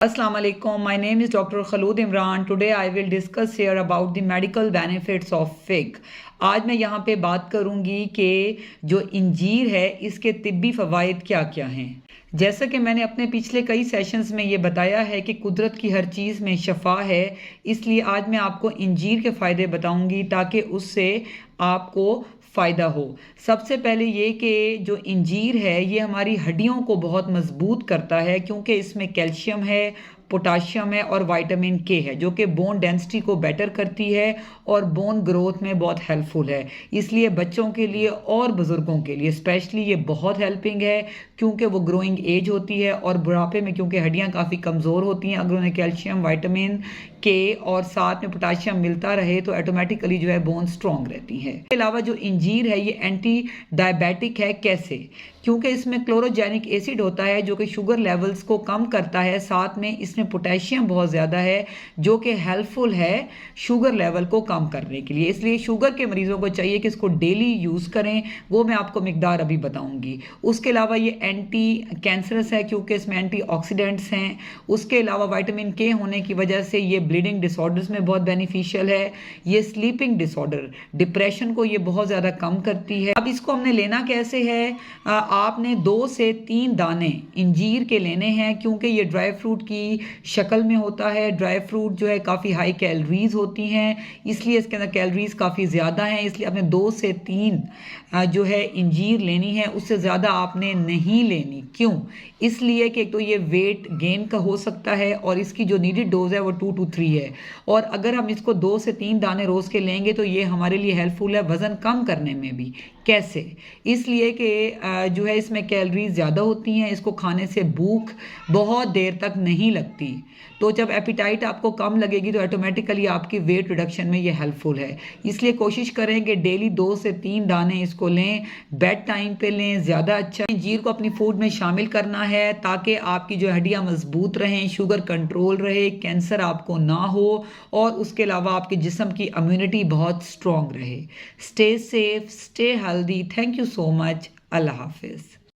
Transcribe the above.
Assalamu alaikum. My name is Dr. Khalud Imran. Today I will discuss here about the medical benefits of fig. आज मैं यहाँ पे बात करूँगी कि जो इंजीर है इसके तिब्बी फ़वाइद क्या क्या हैं। जैसा कि मैंने अपने पिछले कई सेशंस में ये बताया है कि कुदरत की हर चीज़ में शफा है, इसलिए आज मैं आपको इंजीर के फ़ायदे बताऊँगी ताकि उससे आपको फ़ायदा हो। सबसे पहले ये कि जो इंजीर है ये हमारी हड्डियों को बहुत मज़बूत करता है क्योंकि इसमें कैल्शियम है, पोटाशियम है और विटामिन के है जो कि बोन डेंसिटी को बेटर करती है और बोन ग्रोथ में बहुत हेल्पफुल है। इसलिए बच्चों के लिए और बुज़ुर्गों के लिए स्पेशली ये बहुत हेल्पिंग है क्योंकि वो ग्रोइंग एज होती है और बुढ़ापे में क्योंकि हड्डियाँ काफ़ी कमज़ोर होती हैं, अगर उन्हें कैल्शियम, विटामिन के और साथ में पोटाशियम मिलता रहे तो ऑटोमेटिकली जो है बोन स्ट्रॉन्ग रहती है। इसके अलावा जो इंजीर है ये एंटी डायबिटिक है। कैसे? क्योंकि इसमें क्लोरोजेनिक एसिड होता है जो कि शुगर लेवल्स को कम करता है, साथ में इसमें पोटेशियम बहुत ज़्यादा है जो कि हेल्पफुल है शुगर लेवल को कम करने के लिए। इसलिए शुगर के मरीज़ों को चाहिए कि इसको डेली यूज़ करें, वो मैं आपको मिकदार अभी बताऊंगी। उसके अलावा ये एंटी कैंसरस है क्योंकि इसमें एंटीऑक्सीडेंट्स हैं। उसके अलावा विटामिन के होने की वजह से ये ब्लीडिंग डिसऑर्डर्स में बहुत बेनिफिशियल है। ये स्लीपिंग डिसऑर्डर, डिप्रेशन को ये बहुत ज़्यादा कम करती है। अब इसको हमने लेना कैसे है? आपने 2 से 3 दाने इंजीर के लेने हैं क्योंकि ये ड्राई फ्रूट की शक्ल में होता है। ड्राई फ्रूट जो है काफ़ी हाई कैलोरीज होती हैं, इसलिए इसके अंदर कैलोरीज काफ़ी ज़्यादा हैं। इसलिए आपने 2 से 3 जो है इंजीर लेनी है, उससे ज़्यादा आपने नहीं लेनी। क्यों? इसलिए कि एक तो ये वेट गेन का हो सकता है और इसकी जो नीडेड डोज है वो 2 to 3 है। और अगर हम इसको 2 से 3 दाने रोज़ के लेंगे तो ये हमारे लिए हेल्पफुल है वज़न कम करने में भी। कैसे? इसलिए कि जो है इसमें कैलोरीज ज़्यादा होती हैं, इसको खाने से भूख बहुत देर तक नहीं लगती। तो जब एपिटाइट आपको कम लगेगी तो ऑटोमेटिकली आपकी वेट रिडक्शन में ये हेल्पफुल है। इसलिए कोशिश करें कि डेली 2 से 3 दाने इसको लें, बेड टाइम पे लें, ज़्यादा अच्छा। इंजीर को अपनी फूड में शामिल करना है ताकि आपकी जो हड्डियाँ मजबूत रहें, शुगर कंट्रोल रहे, कैंसर आपको ना हो और उसके अलावा आपके जिस्म की इम्यूनिटी बहुत स्ट्रॉन्ग रहे। Stay safe, stay healthy. Thank you so much. Allah हाफिज़।